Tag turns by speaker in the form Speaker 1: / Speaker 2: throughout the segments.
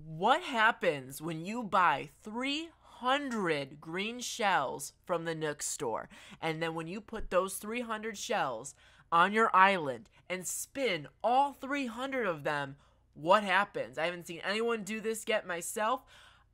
Speaker 1: What happens when you buy 300 green shells from the Nook store? And then when you put those 300 shells on your island and spin all 300 of them, what happens? I haven't seen anyone do this yet myself.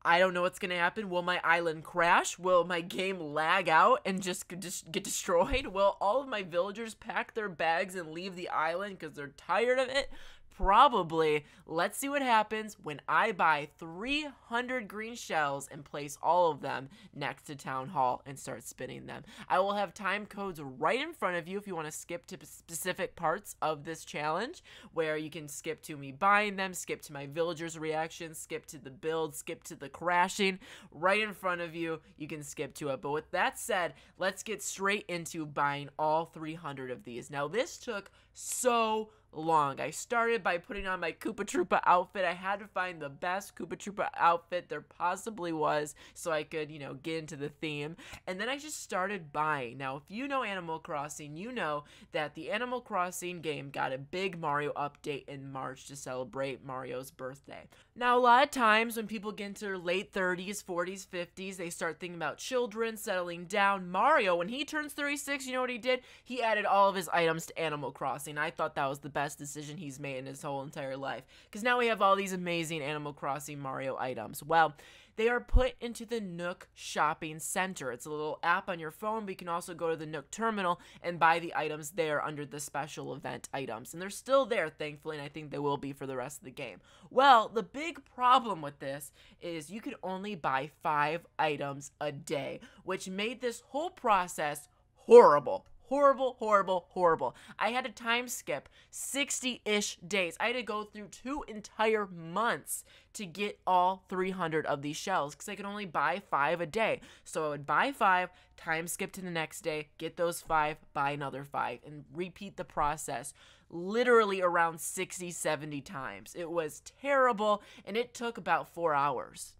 Speaker 1: I don't know what's going to happen. Will my island crash? Will my game lag out and just get destroyed? Will all of my villagers pack their bags and leave the island because they're tired of it? Probably. Let's see what happens when I buy 300 green shells and place all of them next to Town Hall and start spinning them. I will have time codes right in front of you if you want to skip to specific parts of this challenge, where you can skip to me buying them, skip to my villagers' reactions, skip to the build, skip to the crashing. Right in front of you, you can skip to it. But with that said, let's get straight into buying all 300 of these. Now, this took so long. I started by putting on my Koopa Troopa outfit. I had to find the best Koopa Troopa outfit there possibly was so I could, get into the theme. And then I just started buying. Now, if you know Animal Crossing, you know that the Animal Crossing game got a big Mario update in March to celebrate Mario's birthday. Now, a lot of times when people get into their late 30s, 40s, 50s, they start thinking about children, settling down. Mario, when he turns 36, you know what he did? He added all of his items to Animal Crossing. I thought that was the best decision he's made in his whole entire life, because now we have all these amazing Animal Crossing Mario items. Well, they are put into the Nook Shopping Center. It's a little app on your phone, but you can also go to the Nook terminal and buy the items there under the special event items. And they're still there, thankfully, and I think they will be for the rest of the game. Well, the big problem with this is you can only buy 5 items a day, which made this whole process horrible. Horrible, horrible, horrible. I had to time skip 60-ish days. I had to go through 2 entire months to get all 300 of these shells because I could only buy 5 a day. So I would buy 5, time skip to the next day, get those 5, buy another 5, and repeat the process literally around 60, 70 times. It was terrible, and it took about 4 hours.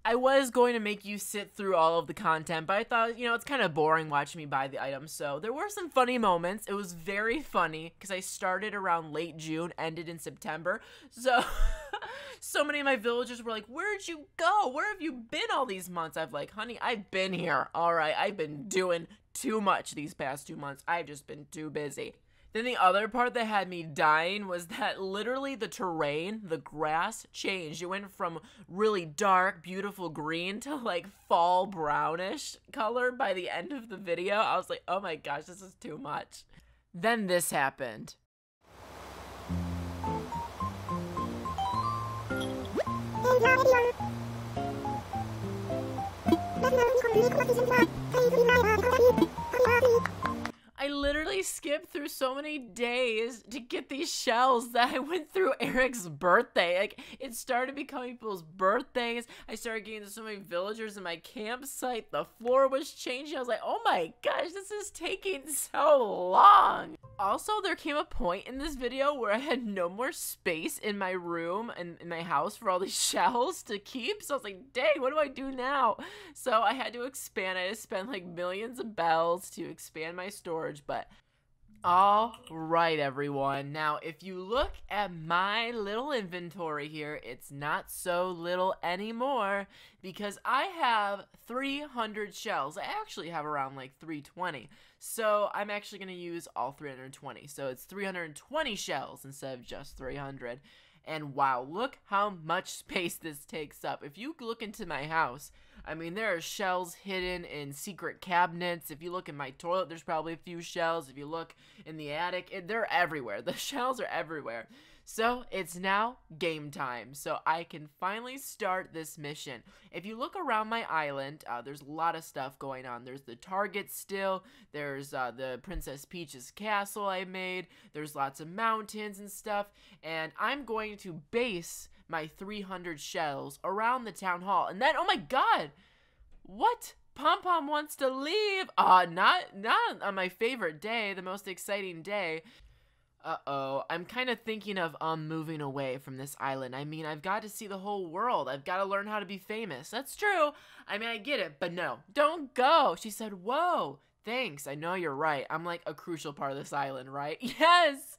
Speaker 1: I was going to make you sit through all of the content, but I thought, it's kind of boring watching me buy the items, so there were some funny moments. It was very funny, because I started around late June, ended in September, so so many of my villagers were like, where'd you go? Where have you been all these months? I'm like, honey, I've been here, alright, I've been doing too much these past 2 months. I've just been too busy. Then the other part that had me dying was that literally the terrain, the grass changed. It went from really dark, beautiful green to like fall brownish color by the end of the video. I was like, oh my gosh, this is too much. Then this happened. I literally skipped through so many days to get these shells that I went through Eric's birthday. Like, it started becoming people's birthdays. I started getting to so many villagers in my campsite. The floor was changing. I was like, oh my gosh, this is taking so long. Also, there came a point in this video where I had no more space in my room and in my house for all these shells to keep. So I was like, dang, what do I do now? So I had to expand. I had to spend like millions of bells to expand my storage. But all right, everyone, now if you look at my little inventory here, it's not so little anymore because I have 300 shells. I actually have around like 320, so I'm actually going to use all 320, so it's 320 shells instead of just 300. And wow, look how much space this takes up. If you look into my house, I mean, there are shells hidden in secret cabinets. If you look in my toilet, there's probably a few shells. If you look in the attic, they're everywhere. The shells are everywhere. So it's now game time. So I can finally start this mission. If you look around my island, there's a lot of stuff going on. There's the Target still. There's the Princess Peach's castle I made. There's lots of mountains and stuff. And I'm going to base my 300 shells around the town hall. And then, oh my god! What? Pom Pom wants to leave! Not on my favorite day, the most exciting day. Uh-oh, I'm kind of thinking of moving away from this island. I mean, I've got to see the whole world. I've got to learn how to be famous. That's true. I mean, I get it, but no, don't go. She said, whoa, thanks. I know you're right. I'm like a crucial part of this island, right? Yes!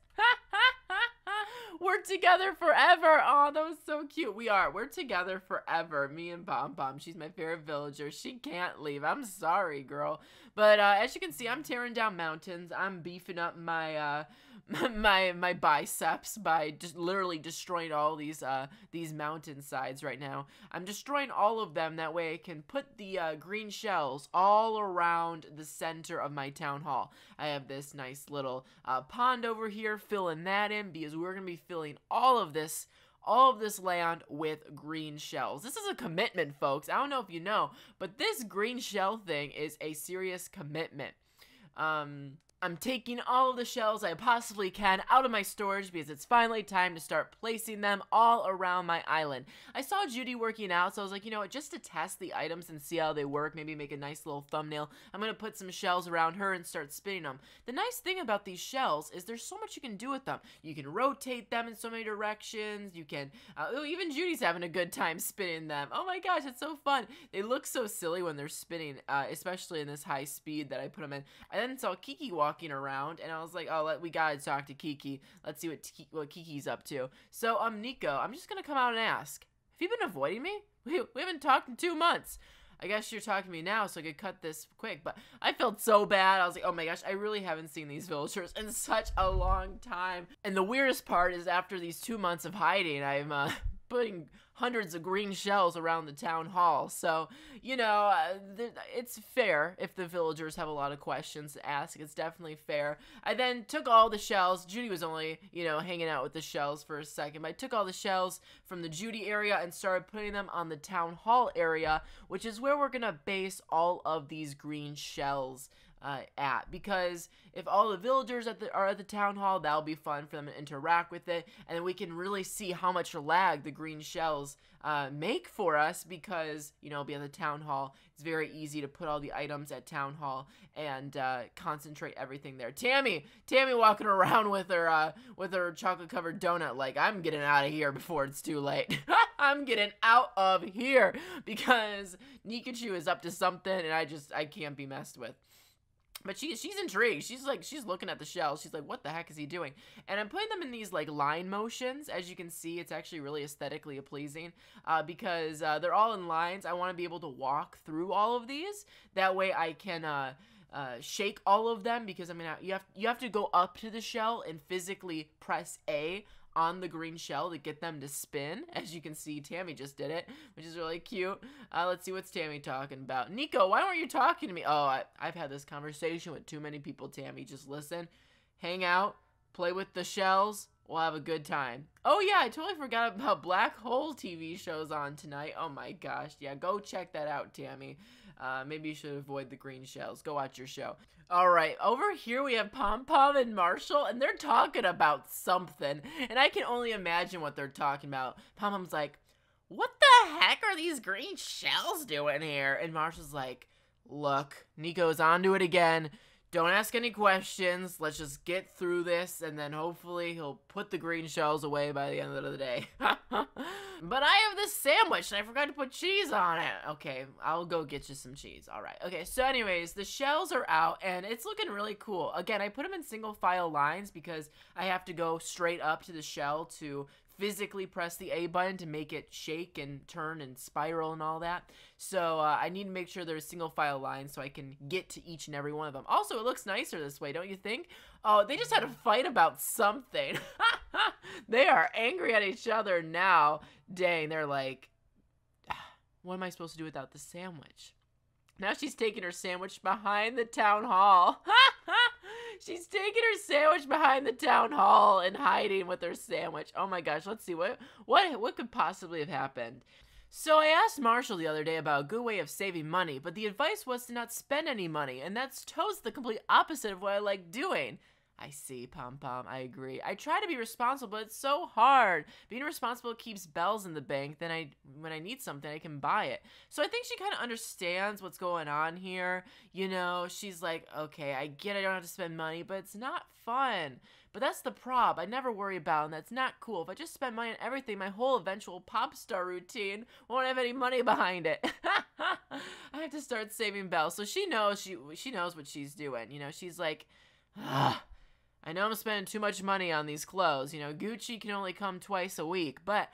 Speaker 1: We're together forever. Oh, that was so cute. We're together forever. Me and Pom Pom. She's my favorite villager. She can't leave. I'm sorry, girl. But as you can see, I'm tearing down mountains. I'm beefing up my my biceps by just literally destroying all these mountain sides right now. I'm destroying all of them. That way I can put the green shells all around the center of my town hall. I have this nice little pond over here, filling that in because we're gonna be filling all of this land with green shells. This is a commitment, folks. I don't know if you know, but this green shell thing is a serious commitment. I'm taking all of the shells I possibly can out of my storage because it's finally time to start placing them all around my island. I saw Judy working out, so I was like, you know what, just to test the items and see how they work, maybe make a nice little thumbnail, I'm going to put some shells around her and start spinning them. The nice thing about these shells is there's so much you can do with them. You can rotate them in so many directions. You can, even Judy's having a good time spinning them. Oh my gosh, it's so fun. They look so silly when they're spinning, especially in this high speed that I put them in. I then saw Kiki walking around, and I was like, oh, we gotta talk to Kiki. Let's see what Kiki's up to. So, Nico, I'm just gonna come out and ask, have you been avoiding me? We haven't talked in 2 months. I guess you're talking to me now, so I could cut this quick, but I felt so bad. I was like, oh my gosh, I really haven't seen these villagers in such a long time. And the weirdest part is after these 2 months of hiding, I'm putting hundreds of green shells around the town hall. So, you know, it's fair if the villagers have a lot of questions to ask. It's definitely fair. I then took all the shells. Judy was only, you know, hanging out with the shells for a second. But I took all the shells from the Judy area and started putting them on the town hall area, which is where we're going to base all of these green shells at, because if all the villagers are at the town hall, that'll be fun for them to interact with it, and then we can really see how much lag the green shells make for us, because, you know, it'll be at the town hall. It's very easy to put all the items at town hall and concentrate everything there. Tammy walking around with her chocolate covered donut, like, I'm getting out of here before it's too late. I'm getting out of here because Nikachu is up to something and I can't be messed with. But she's intrigued. She's looking at the shells. She's like, what the heck is he doing? And I'm putting them in these like line motions. As you can see, it's actually really aesthetically pleasing because they're all in lines. I want to be able to walk through all of these. That way I can shake all of them, because I mean, you have to go up to the shell and physically press A on the green shell to get them to spin. As you can see, Tammy just did it, which is really cute. Let's see, what's Tammy talking about? Nico, why weren't you talking to me? Oh, I've had this conversation with too many people, Tammy. Just listen, hang out, play with the shells. We'll have a good time. Oh yeah, I totally forgot about Black Hole TV shows on tonight. Oh my gosh, yeah, go check that out, Tammy. Maybe you should avoid the green shells. Go watch your show. Alright, over here we have Pom Pom and Marshall, and they're talking about something, and I can only imagine what they're talking about. Pom Pom's like, what the heck are these green shells doing here? And Marshall's like, look, Nico's onto it again. Don't ask any questions. Let's just get through this, and then hopefully he'll put the green shells away by the end of the day. But I have this sandwich, and I forgot to put cheese on it. Okay, I'll go get you some cheese. All right. Okay, so anyways, the shells are out, and it's looking really cool. Again, I put them in single file lines because I have to go straight up to the shell to physically press the A button to make it shake and turn and spiral and all that. So I need to make sure there's single file lines so I can get to each and every one of them. Also, it looks nicer this way, don't you think? Oh, they just had a fight about something. They are angry at each other now. Dang, they're like, what am I supposed to do without the sandwich? Now she's taking her sandwich behind the town hall. She's taking her sandwich behind the town hall and hiding with her sandwich. Oh my gosh, let's see, what could possibly have happened? So I asked Marshall the other day about a good way of saving money, but the advice was to not spend any money, and that's totally the complete opposite of what I like doing. I see, Pom Pom, I agree. I try to be responsible, but it's so hard. Being responsible keeps bells in the bank, then when I need something, I can buy it. So I think she kind of understands what's going on here. You know, she's like, okay, I get I don't have to spend money, but it's not fun. But that's the prob I never worry about, and that's not cool. If I just spend money on everything, my whole eventual pop star routine won't have any money behind it. I have to start saving bells. So she knows she knows what she's doing. You know, she's like, I know I'm spending too much money on these clothes. You know, Gucci can only come twice a week, but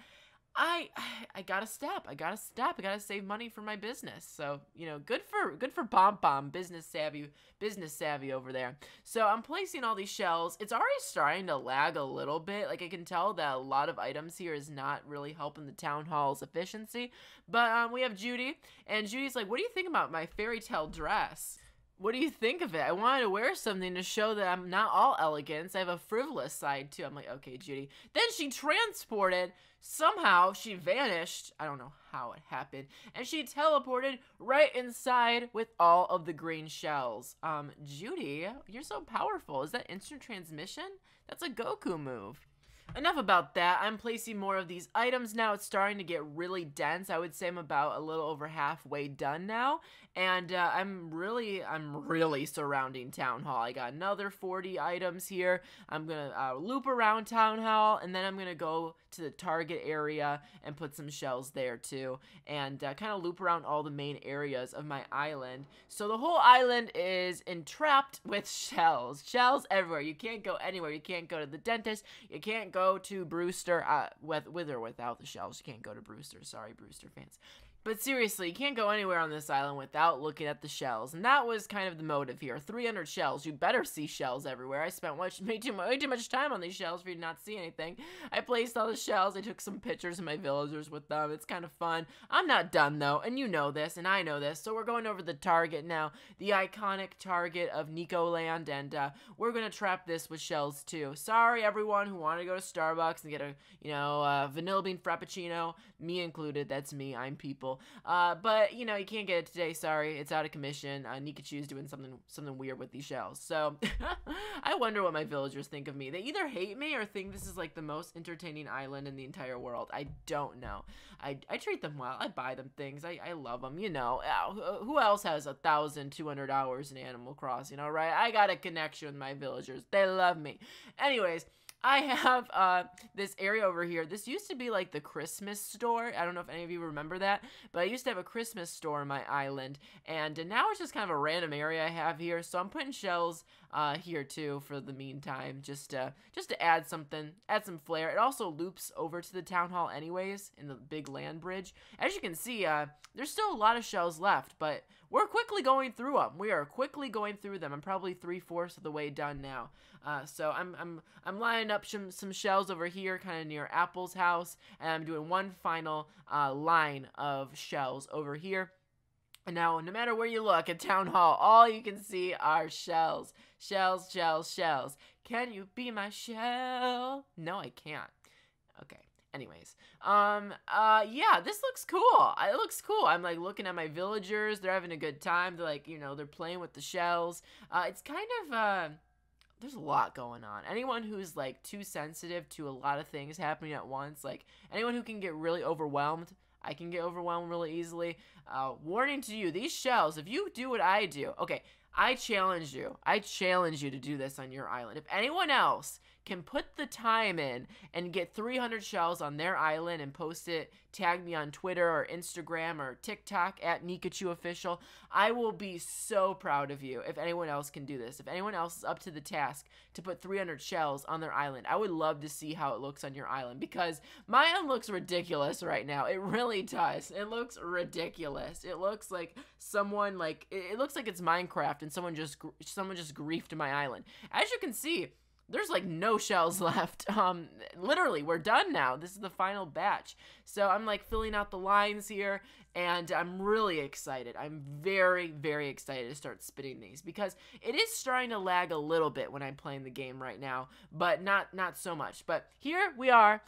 Speaker 1: I I gotta stop. I gotta stop. I gotta save money for my business. So, you know, good for Pom Pom, business savvy over there. So I'm placing all these shells. It's already starting to lag a little bit. Like I can tell that a lot of items here is not really helping the town hall's efficiency. But we have Judy, and Judy's like, "What do you think about my fairy tale dress? What do you think of it? I wanted to wear something to show that I'm not all elegance. I have a frivolous side too." I'm like, "Okay, Judy." Then she transported. Somehow she vanished. I don't know how it happened. And she teleported right inside with all of the green shells. Judy, you're so powerful. Is that instant transmission? That's a Goku move. Enough about that. I'm placing more of these items now. It's starting to get really dense. I would say I'm about a little over halfway done now. And I'm really surrounding Town Hall. I got another 40 items here. I'm going to loop around Town Hall, and then I'm going to go to the target area and put some shells there too. And kind of loop around all the main areas of my island. So the whole island is entrapped with shells. Shells everywhere. You can't go anywhere. You can't go to the dentist. You can't go to Brewster with or without the shells. You can't go to Brewster. Sorry, Brewster fans. But seriously, you can't go anywhere on this island without looking at the shells. And that was kind of the motive here. 300 shells. You better see shells everywhere. I spent way too much time on these shells for you to not see anything. I placed all the shells. I took some pictures of my villagers with them. It's kind of fun. I'm not done, though. And you know this, and I know this. So we're going over the target now. The iconic target of Nicoland. And we're going to trap this with shells, too. Sorry, everyone who wanted to go to Starbucks and get a, vanilla bean frappuccino. Me included. That's me. I'm people. But you can't get it today. Sorry, it's out of commission. Nikachu's doing something weird with these shells. So I wonder what my villagers think of me. They either hate me or think this is like the most entertaining island in the entire world. I don't know. I treat them well. I buy them things. I love them. Who else has 1,200 hours in Animal Crossing? All right, I got a connection with my villagers. They love me. Anyways. I have this area over here. This used to be like the Christmas store. I don't know if any of you remember that, but I used to have a Christmas store on my island, and now it's just kind of a random area I have here. So I'm putting shells here too for the meantime, just to add some flair. It also loops over to the town hall anyways in the big land bridge. As you can see, there's still a lot of shells left, but we're quickly going through them. We are quickly going through them. I'm probably 3/4 of the way done now. So I'm lining up some shells over here, kind of near Apple's house, and I'm doing one final line of shells over here. And now, no matter where you look at Town Hall, all you can see are shells. Shells, shells, shells. Can you be my shell? No, I can't. Okay. Anyways, yeah, this looks cool. It looks cool. I'm like looking at my villagers. They're having a good time. They're like, they're playing with the shells. It's kind of, there's a lot going on. Anyone who's like too sensitive to a lot of things happening at once, like anyone who can get really overwhelmed, I can get overwhelmed really easily. Warning to you, these shells, if you do what I do, okay, I challenge you to do this on your island. If anyone else can put the time in and get 300 shells on their island and post it, tag me on Twitter or Instagram or TikTok at NikachuOfficial, I will be so proud of you if anyone else can do this. If anyone else is up to the task to put 300 shells on their island, I would love to see how it looks on your island, because my island looks ridiculous right now. It really does. It looks ridiculous. It looks like someone it looks like it's Minecraft and someone just griefed my island. As you can see, there's like no shells left. Literally, we're done now. This is the final batch. So I'm like filling out the lines here, and I'm really excited. I'm very, very excited to start spinning these, because it is starting to lag a little bit when I'm playing the game right now, but not so much. But here we are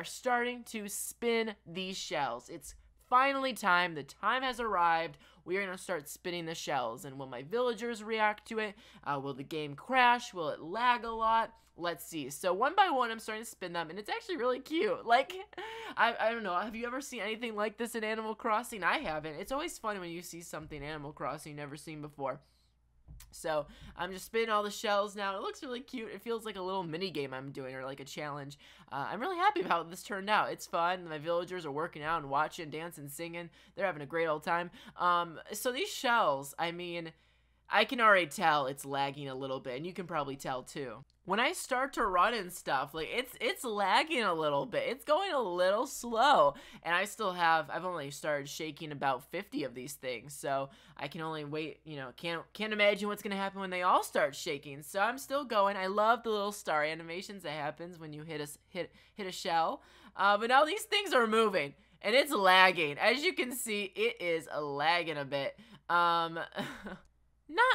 Speaker 1: starting to spin these shells. It's finally time. The time has arrived. We are going to start spinning the shells. And will my villagers react to it? Will the game crash? Will it lag a lot? Let's see. So one by one, I'm starting to spin them, and it's actually really cute. Like, I don't know. Have you ever seen anything like this in Animal Crossing? I haven't. It's always fun when you see something in Animal Crossing you've never seen before. So I'm just spinning all the shells now. It looks really cute. It feels like a little mini game I'm doing, or like a challenge. I'm really happy about how this turned out. It's fun. My villagers are working out and watching, dancing, singing. They're having a great old time. So these shells, I mean, I can already tell it's lagging a little bit, and you can probably tell too. When I start to run and stuff, like it's lagging a little bit. It's going a little slow, and I've only started shaking about 50 of these things, so I can only wait. You know, can't imagine what's gonna happen when they all start shaking. So I'm still going. I love the little star animations that happens when you hit a shell, but now these things are moving, and it's lagging. As you can see, it is lagging a bit.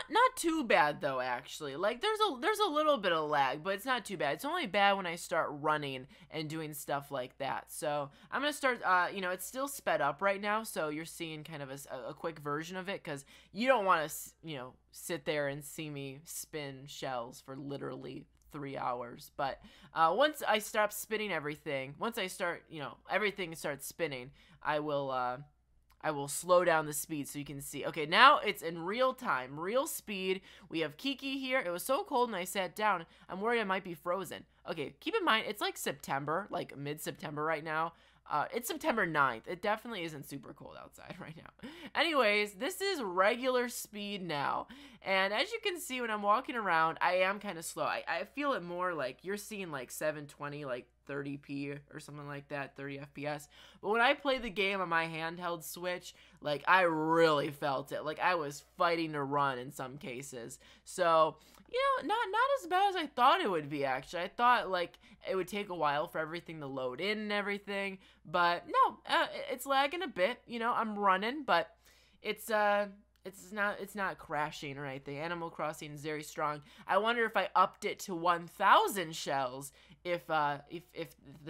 Speaker 1: Not too bad though, actually. Like there's a little bit of lag, but it's not too bad. It's only bad when I start running and doing stuff like that. So I'm gonna start. You know, it's still sped up right now, so you're seeing kind of a quick version of it, because you don't want to, you know, sit there and see me spin shells for literally 3 hours. But once I stop spinning everything, once I start, you know, everything starts spinning, I will slow down the speed so you can see. Okay, now it's in real time, real speed. We have Kiki here. It was so cold when I sat down, I'm worried I might be frozen. Okay, keep in mind, it's like September, like mid-September right now. It's September 9th. It definitely isn't super cold outside right now. Anyways, this is regular speed now. And as you can see, when I'm walking around, I am kind of slow. I feel it more like you're seeing like 720, like 30p or something like that, 30 FPS. But when I play the game on my handheld Switch, like I really felt it. Like I was fighting to run in some cases. So, you know, not as bad as I thought it would be, actually. I thought like it would take a while for everything to load in and everything, but no, it's lagging a bit. You know, I'm running, but it's not crashing or anything. Animal Crossing is very strong. I wonder if I upped it to 1,000 shells, if the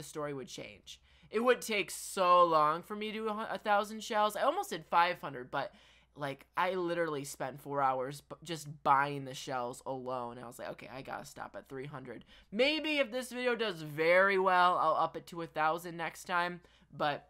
Speaker 1: story would change. It would take so long for me to do 1,000 shells. I almost did 500, but like I literally spent 4 hours just buying the shells alone. I was like, okay, I gotta stop at 300. Maybe if this video does very well, I'll up it to 1,000 next time, but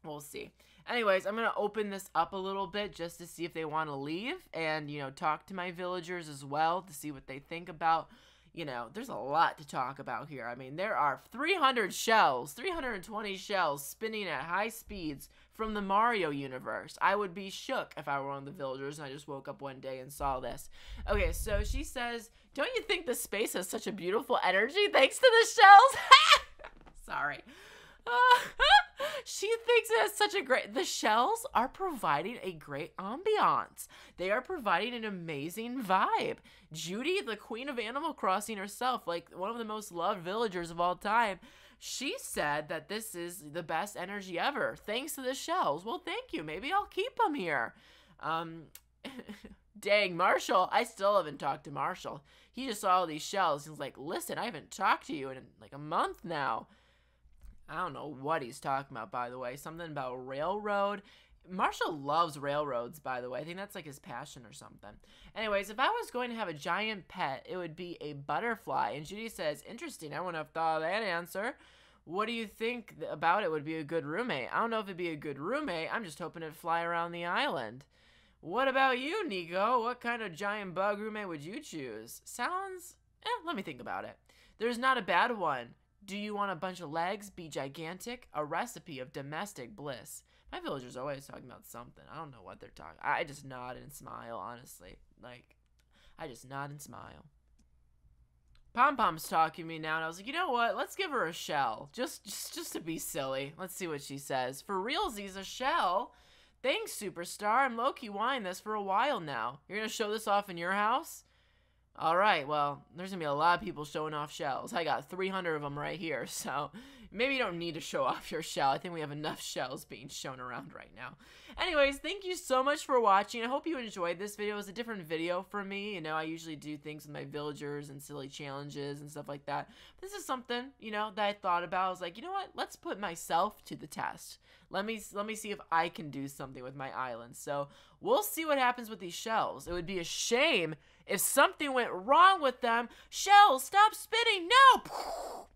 Speaker 1: we'll see. Anyways, I'm gonna open this up a little bit just to see if they want to leave, and you know, talk to my villagers as well to see what they think about. You know, there's a lot to talk about here. I mean, there are 300 shells, 320 shells spinning at high speeds from the Mario universe. I would be shook if I were one of the villagers and I just woke up one day and saw this. Okay, so she says, don't you think the space has such a beautiful energy thanks to the shells? Sorry. She thinks it has such a great... The shells are providing a great ambiance. They are providing an amazing vibe. Judy, the queen of Animal Crossing herself, like one of the most loved villagers of all time, she said that this is the best energy ever, thanks to the shells. Well, thank you. Maybe I'll keep them here. Dang, Marshall. I still haven't talked to Marshall. He just saw all these shells. He's like, listen, I haven't talked to you in like a month now. I don't know what he's talking about, by the way. Something about railroad. Marshall loves railroads, by the way. I think that's like his passion or something. Anyways, if I was going to have a giant pet, it would be a butterfly. And Judy says, interesting. I wouldn't have thought of that answer. What do you think about it would be a good roommate? I don't know if it'd be a good roommate. I'm just hoping it'd fly around the island. What about you, Nico? What kind of giant bug roommate would you choose? Sounds... let me think about it. There's not a bad one. Do you want a bunch of legs? Be gigantic? A recipe of domestic bliss. My villagers are always talking about something. I don't know what they're talking. I just nod and smile, honestly. Like, I just nod and smile. Pom Pom's talking to me now, and I was like, you know what? Let's give her a shell. Just to be silly. Let's see what she says. For realsies, a shell? Thanks, Superstar. I'm low-key wanting this for a while now. You're gonna show this off in your house? Alright, well, there's gonna be a lot of people showing off shells. I got 300 of them right here, so maybe you don't need to show off your shell. I think we have enough shells being shown around right now. Anyways, thank you so much for watching. I hope you enjoyed this video. It was a different video for me. You know, I usually do things with my villagers and silly challenges and stuff like that. This is something, you know, that I thought about. I was like, you know what? Let's put myself to the test. Let me see if I can do something with my island. So we'll see what happens with these shells. It would be a shame if something went wrong with them. Shells, stop spinning. No!